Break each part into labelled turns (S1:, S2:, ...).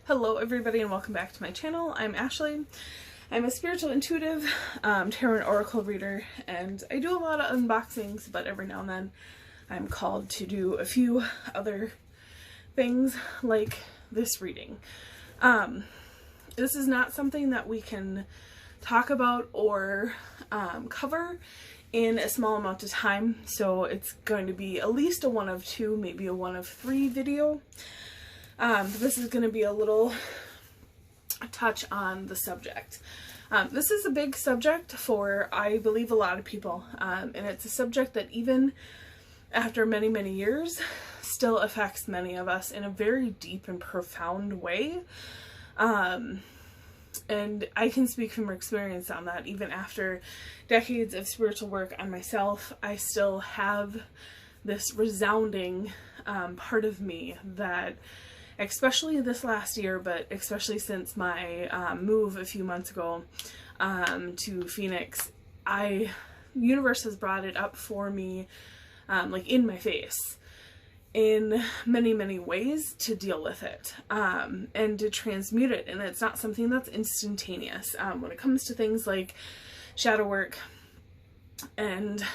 S1: Hello everybody and welcome back to my channel. I'm Ashley. I'm a spiritual intuitive, tarot and oracle reader, and I do a lot of unboxings, but every now and then I'm called to do a few other things like this reading. This is not something that we can talk about or cover in a small amount of time, so it's going to be at least a one of two, maybe a one of three video. This is going to be a little touch on the subject. This is a big subject for, I believe, a lot of people, and it's a subject that even after many, many years still affects many of us in a very deep and profound way. And I can speak from experience on that. Even after decades of spiritual work on myself, I still have this resounding part of me that, especially this last year, but especially since my move a few months ago to Phoenix, universe has brought it up for me, like in my face, in many, many ways to deal with it and to transmute it. And it's not something that's instantaneous. When it comes to things like shadow work and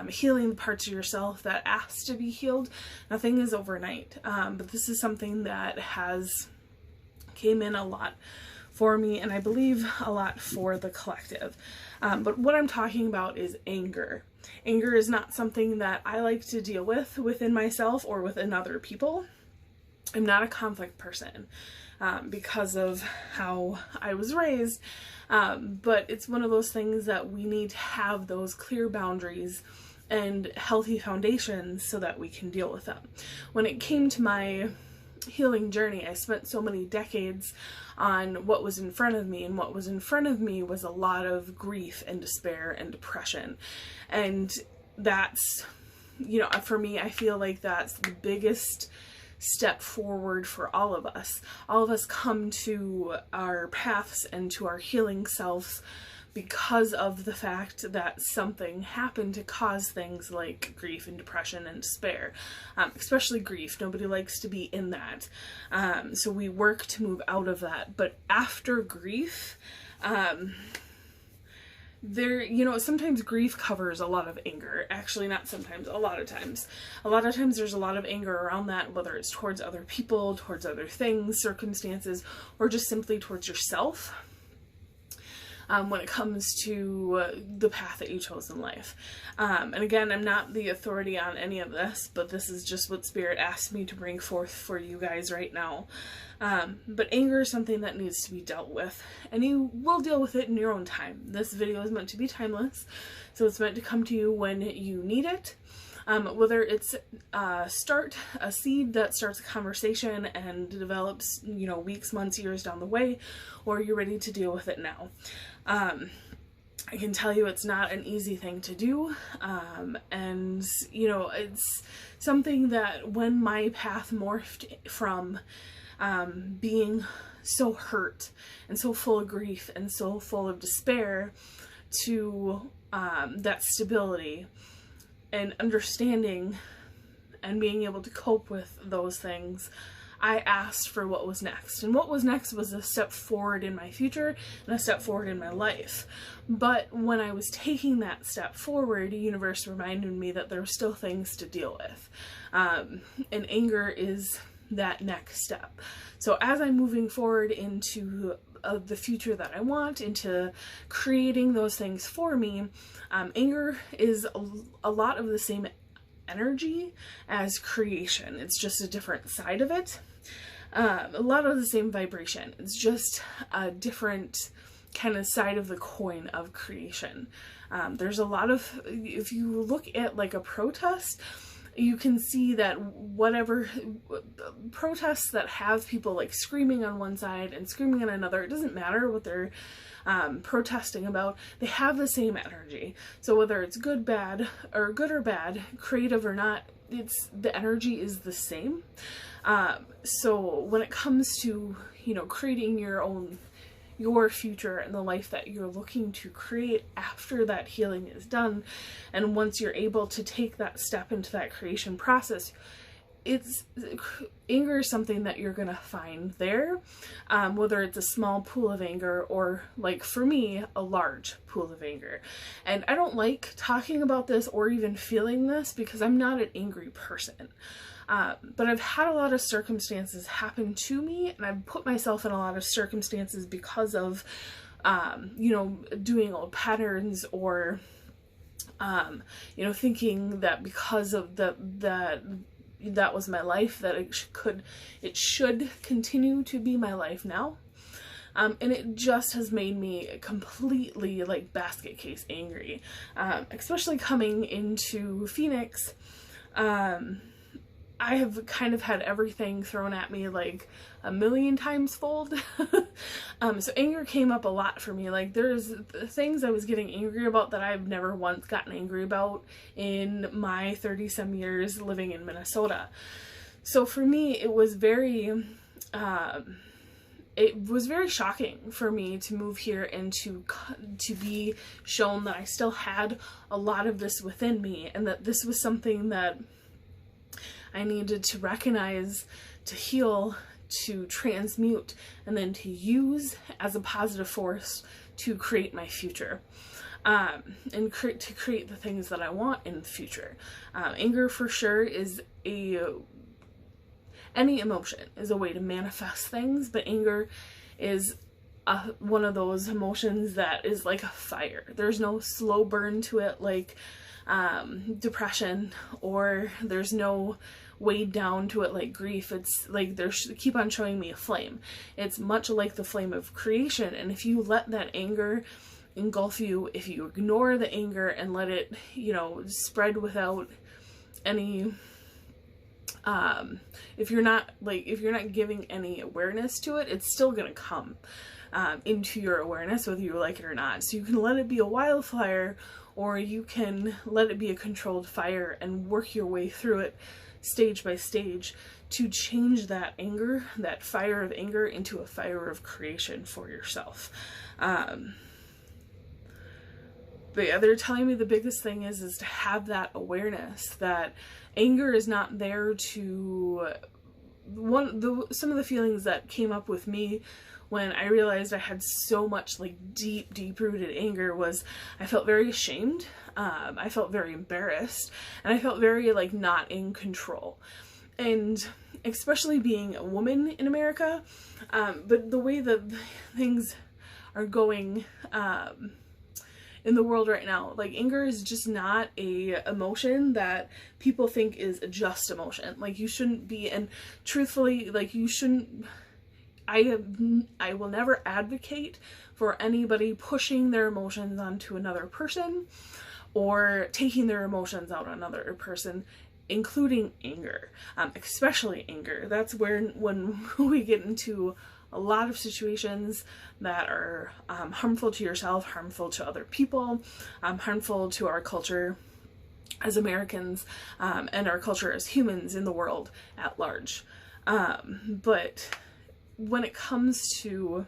S1: healing the parts of yourself that ask to be healed, nothing is overnight, but this is something that has came in a lot for me, and I believe a lot for the collective. But what I'm talking about is anger. Anger is not something that I like to deal with within myself or within other people. I'm not a conflict person because of how I was raised, but it's one of those things that we need to have those clear boundaries and healthy foundations so that we can deal with them. When it came to my healing journey, I spent so many decades on what was in front of me, and what was in front of me was a lot of grief and despair and depression. And that's, you know, for me, I feel like that's the biggest step forward for all of us. All of us come to our paths and to our healing selves because of the fact that something happened to cause things like grief and depression and despair, especially grief. Nobody likes to be in that. So we work to move out of that. But after grief, sometimes grief covers a lot of anger. Actually, not sometimes, a lot of times. A lot of times there's a lot of anger around that, whether it's towards other people, towards other things, circumstances, or just simply towards yourself. When it comes to the path that you chose in life. And again, I'm not the authority on any of this, but this is just what Spirit asked me to bring forth for you guys right now. But anger is something that needs to be dealt with, and you will deal with it in your own time. This video is meant to be timeless, so it's meant to come to you when you need it. Whether it's a seed that starts a conversation and develops, weeks, months, years down the way, or you're ready to deal with it now. I can tell you it's not an easy thing to do, and it's something that when my path morphed from being so hurt and so full of grief and so full of despair to that stability and understanding and being able to cope with those things, I asked for what was next. And what was next was a step forward in my future and a step forward in my life. But when I was taking that step forward, the universe reminded me that there were still things to deal with. And anger is that next step. So as I'm moving forward into the future that I want, into creating those things for me, anger is a lot of the same energy as creation. It's just a different side of it. A lot of the same vibration. It's just a different kind of side of the coin of creation. There's a lot of, if you look at like a protest, you can see that whatever protests that have people like screaming on one side and screaming on another, it doesn't matter what they're protesting about, they have the same energy. So whether it's good or bad, creative or not, the energy is the same. So when it comes to, creating your future and the life that you're looking to create after that healing is done, and once you're able to take that step into that creation process, anger is something that you're gonna find there, whether it's a small pool of anger or, like for me, a large pool of anger. And I don't like talking about this or even feeling this because I'm not an angry person. But I've had a lot of circumstances happen to me, and I've put myself in a lot of circumstances because of, you know, doing old patterns, or, you know, thinking that because of that was my life, that it should continue to be my life now. And it just has made me completely, like, basket case angry, especially coming into Phoenix. I have kind of had everything thrown at me like a million times fold. So anger came up a lot for me. Like, there's things I was getting angry about that I've never once gotten angry about in my 30-some years living in Minnesota. So for me, it was very shocking for me to move here and to be shown that I still had a lot of this within me, and that this was something that I needed to recognize, to heal, to transmute, and then to use as a positive force to create my future, and to create the things that I want in the future. Anger for sure is any emotion is a way to manifest things, but anger is one of those emotions that is like a fire. There's no slow burn to it like depression, or there's no weighed down to it like grief. It's like keep on showing me a flame. It's much like the flame of creation, and if you let that anger engulf you, if you ignore the anger and let it, you know, spread without any if you're not giving any awareness to it, it's still gonna come into your awareness whether you like it or not. So you can let it be a wildfire, or you can let it be a controlled fire and work your way through it stage by stage to change that anger, that fire of anger, into a fire of creation for yourself. But yeah, they're telling me the biggest thing is to have that awareness that anger is not there to... Some of the feelings that came up with me when I realized I had so much like deep rooted anger was I felt very ashamed, I felt very embarrassed, and I felt very like not in control. And especially being a woman in America, but the way that things are going in the world right now, like anger is just not a emotion that people think is a just emotion. Like, you shouldn't be, and truthfully, like, you shouldn't... I will never advocate for anybody pushing their emotions onto another person or taking their emotions out on another person, including anger, especially anger. That's when we get into a lot of situations that are harmful to yourself, harmful to other people, harmful to our culture as Americans, and our culture as humans in the world at large. But when it comes to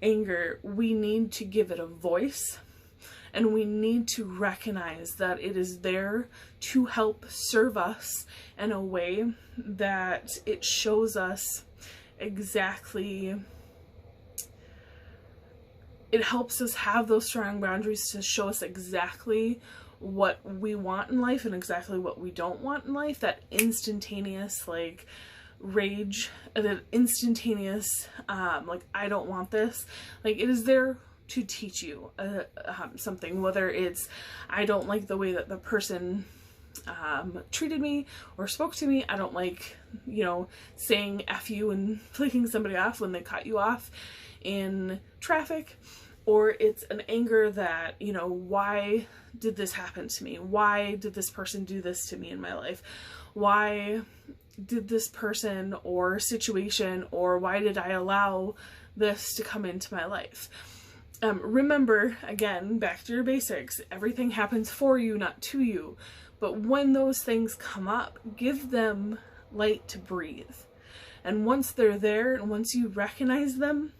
S1: anger, we need to give it a voice, and we need to recognize that it is there to help serve us in a way that it shows us exactly, it helps us have those strong boundaries to show us exactly what we want in life and exactly what we don't want in life. That instantaneous like rage, that instantaneous like, I don't want this, like, it is there to teach you something, whether it's I don't like the way that the person treated me or spoke to me. I don't like, you know, saying F you and flicking somebody off when they cut you off in traffic. Or it's an anger that, you know, why did this happen to me? Why did this person do this to me in my life? Why did this person or situation, or why did I allow this to come into my life? Remember, again, back to your basics, everything happens for you, not to you. But when those things come up, give them light to breathe. And once they're there, and once you recognize them,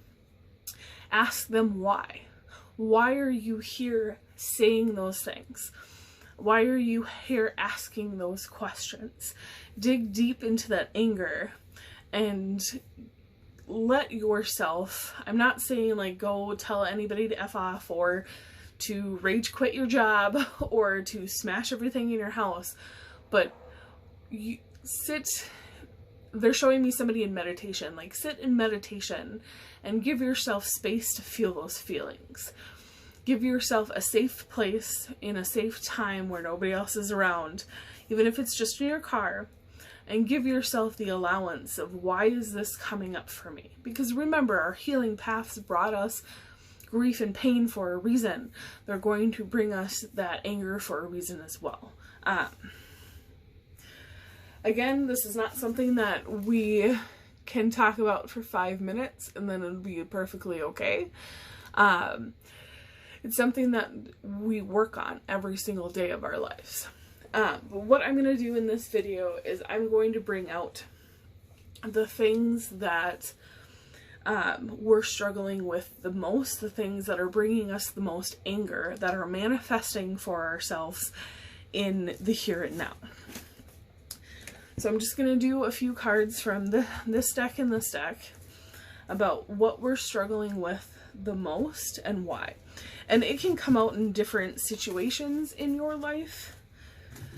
S1: ask them why. Why are you here saying those things? Why are you here asking those questions? Dig deep into that anger and let yourself, I'm not saying like go tell anybody to F off or to rage quit your job or to smash everything in your house, but you sit, they're showing me somebody in meditation, like sit in meditation and give yourself space to feel those feelings. Give yourself a safe place in a safe time where nobody else is around, even if it's just in your car, and give yourself the allowance of why is this coming up for me? Because remember, our healing paths brought us grief and pain for a reason. They're going to bring us that anger for a reason as well. Again, this is not something that we can talk about for 5 minutes and then it'll be perfectly okay. It's something that we work on every single day of our lives. But what I'm going to do in this video is I'm going to bring out the things that we're struggling with the most, the things that are bringing us the most anger, that are manifesting for ourselves in the here and now. So I'm just going to do a few cards from this deck and this deck about what we're struggling with the most and why. And it can come out in different situations in your life.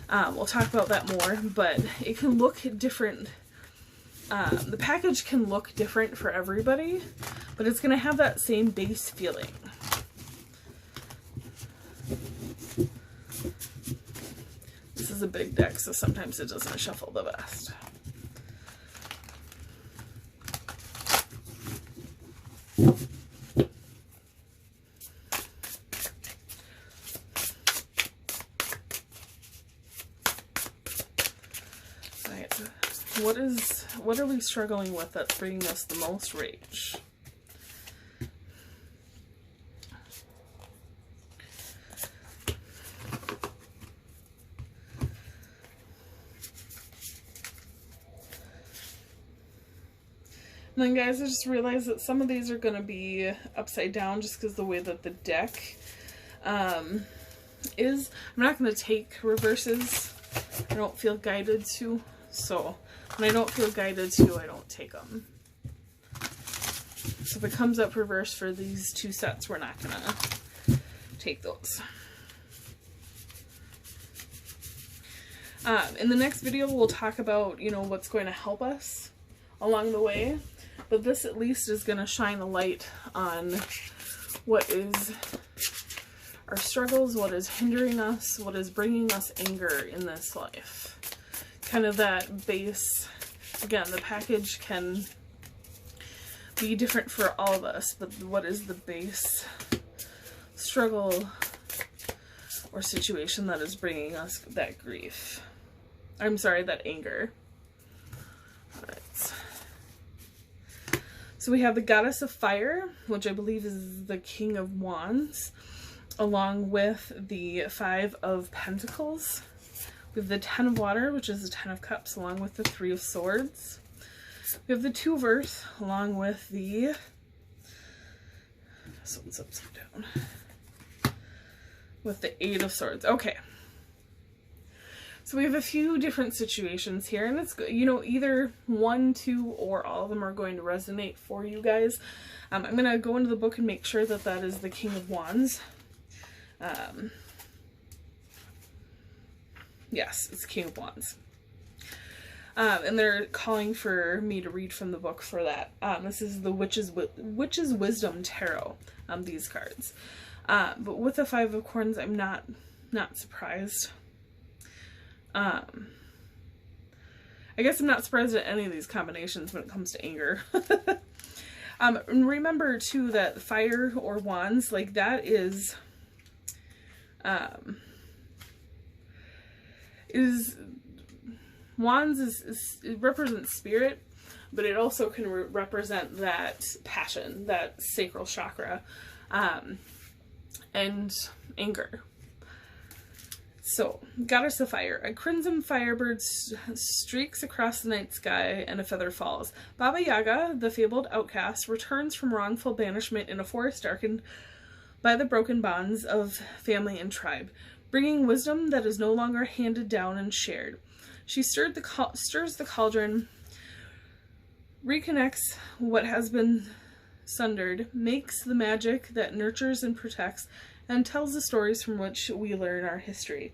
S1: We'll talk about that more, but it can look different. The package can look different for everybody, but it's going to have that same base feeling. This is a big deck, so sometimes it doesn't shuffle the best. What are we struggling with that's bringing us the most rage? And then guys, I just realized that some of these are going to be upside down just because the way that the deck is. I'm not going to take reverses. I don't feel guided to, so when I don't feel guided to, I don't take them. So if it comes up reverse for these two sets, we're not going to take those. In the next video, we'll talk about, you know, what's going to help us along the way. But this at least is going to shine a light on what is our struggles, what is hindering us, what is bringing us anger in this life. Kind of that base. Again, the package can be different for all of us, but what is the base struggle or situation that is bringing us that grief? I'm sorry, that anger. Alright. So we have the Goddess of Fire, which I believe is the King of Wands, along with the Five of Pentacles. We have the Ten of Water, which is the Ten of Cups, along with the Three of Swords. We have the Two of Earth, along with the... This one's upside down. With the Eight of Swords. Okay. So we have a few different situations here, and it's, you know, either one, two, or all of them are going to resonate for you guys. I'm going to go into the book and make sure that that is the King of Wands. Yes, it's King of Wands. And they're calling for me to read from the book for that. This is the Witch's Wisdom Tarot, these cards. But with the Five of Corns, I'm not surprised. I guess I'm not surprised at any of these combinations when it comes to anger. And remember too that fire or wands, like that is wands it represents spirit, but it also can represent that passion, that sacral chakra, and anger. So, Goddess of Fire. A crimson firebird streaks across the night sky and a feather falls. Baba Yaga, the fabled outcast, returns from wrongful banishment in a forest darkened by the broken bonds of family and tribe. bringing wisdom that is no longer handed down and shared. She stirs the cauldron, reconnects what has been sundered, makes the magic that nurtures and protects, and tells the stories from which we learn our history.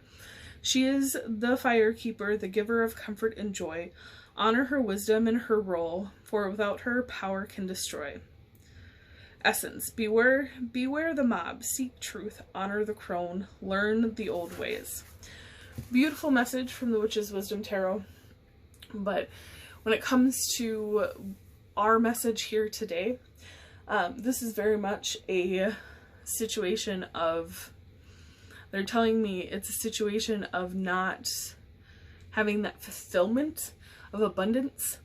S1: She is the fire keeper, the giver of comfort and joy. Honor her wisdom and her role, for without her, power can destroy. Essence: beware the mob, seek truth, honor the crone, learn the old ways. Beautiful message from the Witch's Wisdom Tarot. But when it comes to our message here today, this is very much a situation of, they're telling me it's a situation of not having that fulfillment of abundance,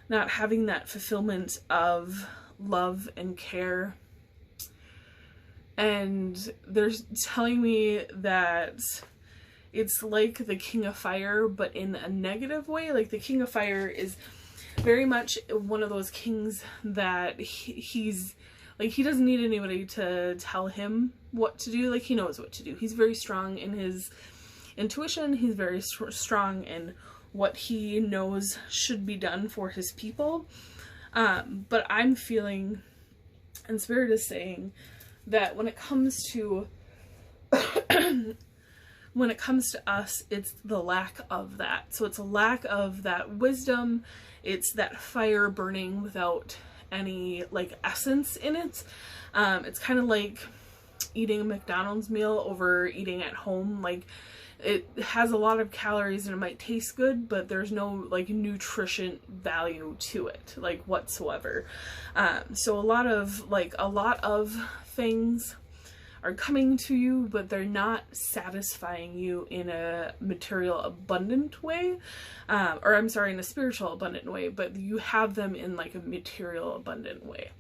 S1: not having that fulfillment of love and care. And they're telling me that it's like the King of Fire, but in a negative way. Like the King of Fire is very much one of those kings that he's like, he doesn't need anybody to tell him what to do. Like, he knows what to do. He's very strong in his intuition. He's very strong in what he knows should be done for his people. But I'm feeling, and Spirit is saying, that when it comes to when it comes to us, it's the lack of that. So it's a lack of that wisdom. It's that fire burning without any like essence in it. It's kind of like eating a McDonald's meal over eating at home. Like, it has a lot of calories and it might taste good, but there's no like nutrition value to it, like whatsoever. So a lot of things are coming to you, but they're not satisfying you in a material abundant way, or I'm sorry, in a spiritual abundant way, but you have them in like a material abundant way.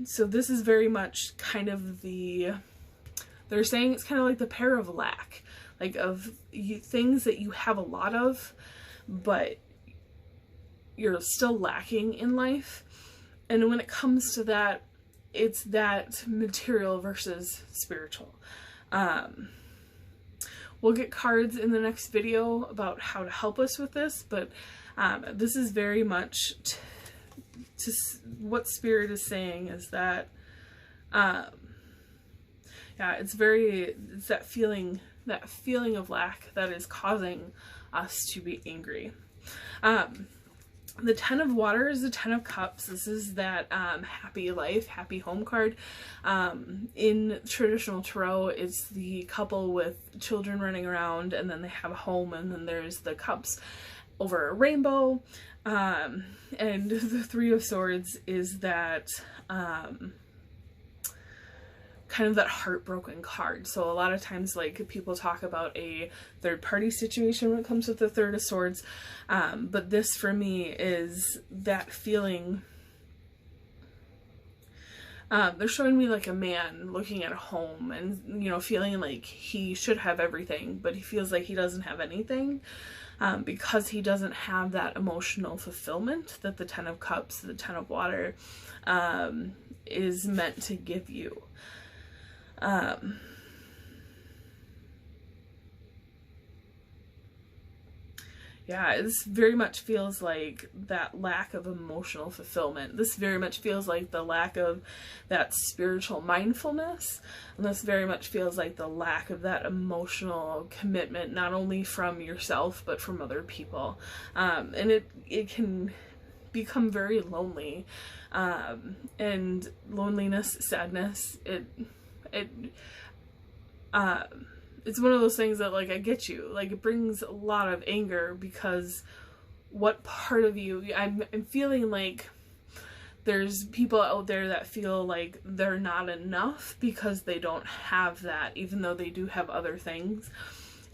S1: So this is very much kind of they're saying it's kind of like the pair of lack, like of things that you have a lot of, but you're still lacking in life. And when it comes to that, it's that material versus spiritual. We'll get cards in the next video about how to help us with this, but this is very much what Spirit is saying is that, yeah, it's that feeling of lack that is causing us to be angry. The Ten of Water is the Ten of Cups. This is that happy life, happy home card. In traditional tarot, it's the couple with children running around, and then they have a home, and then there's the cups over a rainbow. And the Three of Swords is that kind of that heartbroken card. So a lot of times, like, people talk about a third party situation when it comes with the Third of Swords, but this for me is that feeling. They're showing me like a man looking at a home and, you know, feeling like he should have everything, but he feels like he doesn't have anything, because he doesn't have that emotional fulfillment that the Ten of Cups, the Ten of Water, is meant to give you. Yeah, this very much feels like that lack of emotional fulfillment. This very much feels like the lack of that spiritual mindfulness. And this very much feels like the lack of that emotional commitment, not only from yourself, but from other people. And it can become very lonely. And loneliness, sadness, it's one of those things that, like, I get you. Like, it brings a lot of anger because what part of you, I'm feeling like there's people out there that feel like they're not enough because they don't have that, even though they do have other things.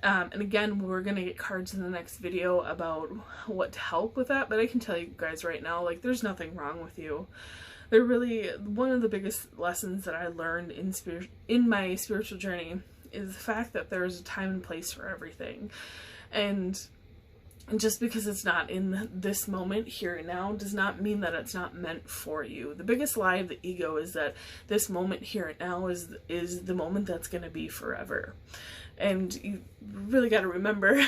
S1: And again, we're going to get cards in the next video about what to help with that, but I can tell you guys right now, like, there's nothing wrong with you. They're really, one of the biggest lessons that I learned in my spiritual journey is the fact that there's a time and place for everything. And just because it's not in this moment, here and now, does not mean that it's not meant for you. The biggest lie of the ego is that this moment, here and now, is the moment that's going to be forever. And you really got to remember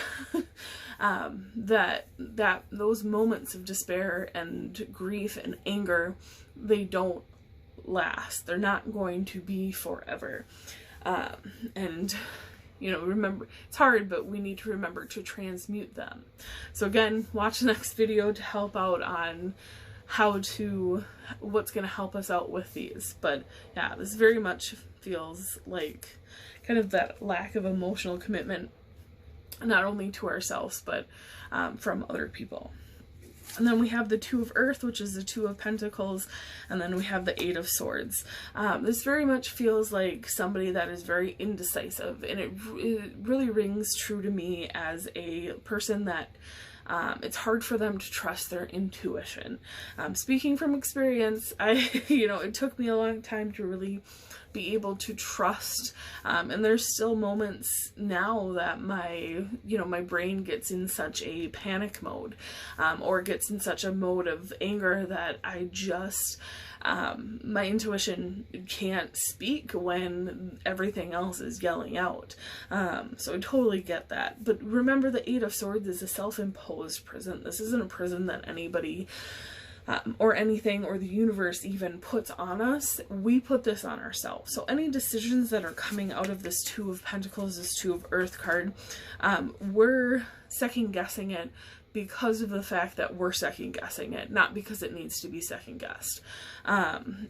S1: that those moments of despair and grief and anger, they don't last. They're not going to be forever. And you know, remember, it's hard, but we need to remember to transmute them. So again, watch the next video to help out on what's going to help us out with these. But yeah, this very much feels like kind of that lack of emotional commitment, not only to ourselves, but from other people. And then we have the Two of Earth, which is the Two of Pentacles, and then we have the Eight of Swords. This very much feels like somebody that is very indecisive, and it really rings true to me as a person that it's hard for them to trust their intuition. Speaking from experience, it took me a long time to really be able to trust, and there's still moments now that my brain gets in such a panic mode, or gets in such a mode of anger that I just my intuition can't speak when everything else is yelling out. So I totally get that. But remember, the Eight of Swords is a self-imposed prison. This isn't a prison that anybody or anything or the universe even puts on us. We put this on ourselves. So any decisions that are coming out of this Two of Pentacles, this Two of Earth card, we're second guessing it because of the fact that we're second guessing it, not because it needs to be second guessed.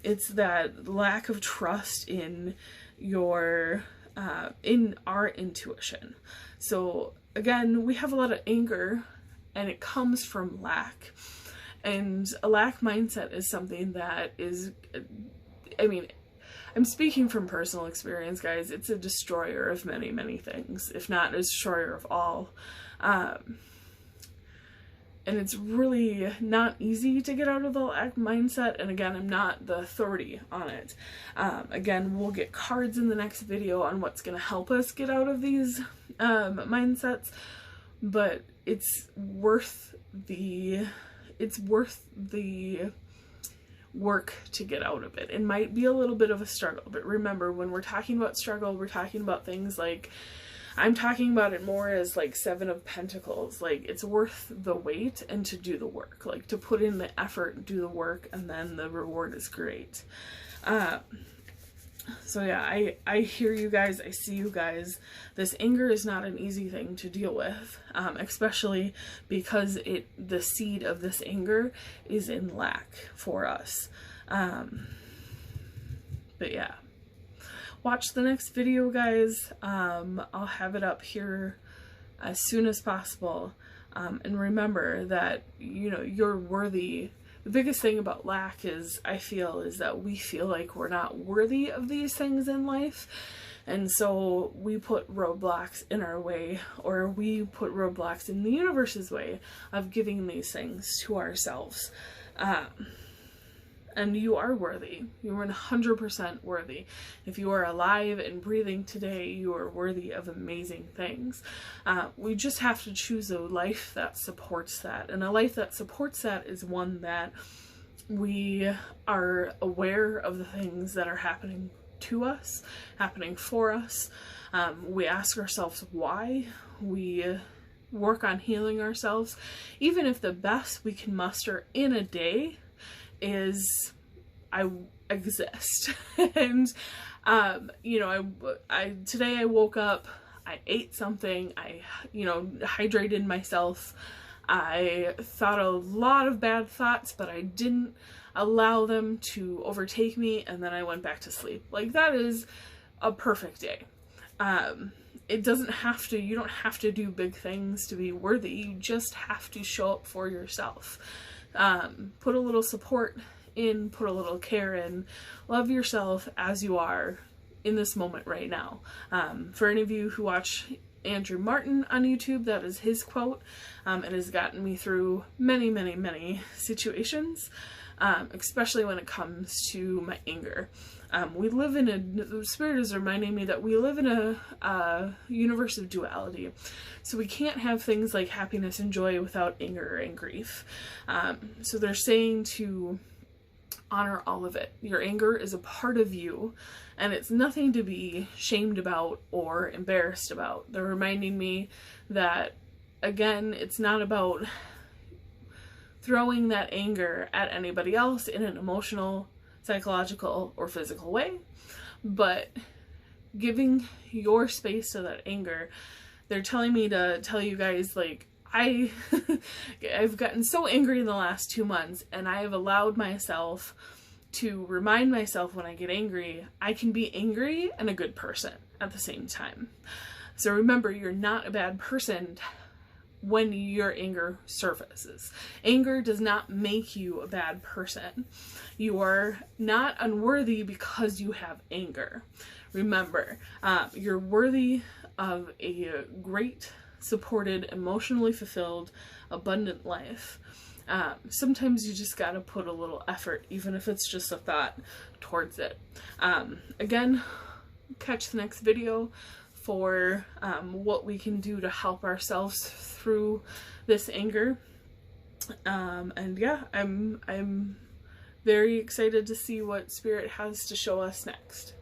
S1: It's that lack of trust in in our intuition. So again, we have a lot of anger, and it comes from lack. And a lack mindset is something that is, I'm speaking from personal experience, guys. It's a destroyer of many, many things, if not a destroyer of all. And it's really not easy to get out of the lack mindset. And again, I'm not the authority on it. Again, we'll get cards in the next video on what's going to help us get out of these mindsets. But it's worth the work to get out of it. It might be a little bit of a struggle, but remember, when we're talking about struggle, we're talking about things like, I'm talking about it more as like Seven of Pentacles. Like, it's worth the wait and to do the work, like to put in the effort, do the work, and then the reward is great. So yeah, I hear you guys, I see you guys. This anger is not an easy thing to deal with, especially because the seed of this anger is in lack for us. But yeah, watch the next video, guys. I'll have it up here as soon as possible. And remember that, you're worthy. The biggest thing about lack is, I feel, is that we feel like we're not worthy of these things in life. And so we put roadblocks in our way, or we put roadblocks in the universe's way of giving these things to ourselves. And you are worthy. You are 100% worthy. If you are alive and breathing today, you are worthy of amazing things. We just have to choose a life that supports that. And a life that supports that is one that we are aware of the things that are happening to us, happening for us. We ask ourselves why. We work on healing ourselves. Even if the best we can muster in a day is, I exist. And today I woke up, I ate something, I hydrated myself, I thought a lot of bad thoughts, but I didn't allow them to overtake me, and then I went back to sleep. Like, that is a perfect day. It doesn't have to, you don't have to do big things to be worthy. You just have to show up for yourself. Put a little support in, put a little care in, love yourself as you are in this moment right now. For any of you who watch Andrew Martin on YouTube, that is his quote. It has gotten me through many, many, many situations, especially when it comes to my anger. We live in the Spirit is reminding me that we live in a universe of duality. So we can't have things like happiness and joy without anger and grief. So they're saying to honor all of it. Your anger is a part of you, and it's nothing to be shamed about or embarrassed about. They're reminding me that, again, it's not about throwing that anger at anybody else in an emotional, psychological, or physical way, but giving your space to that anger. They're telling me to tell you guys, like, I've gotten so angry in the last 2 months, and I have allowed myself to remind myself when I get angry, I can be angry and a good person at the same time. So remember, you're not a bad person when your anger surfaces. Anger does not make you a bad person. You are not unworthy because you have anger. Remember, you're worthy of a great, supported, emotionally fulfilled, abundant life. Sometimes you just gotta put a little effort, even if it's just a thought, towards it. Again, catch the next video for what we can do to help ourselves through this anger. And yeah, I'm very excited to see what Spirit has to show us next.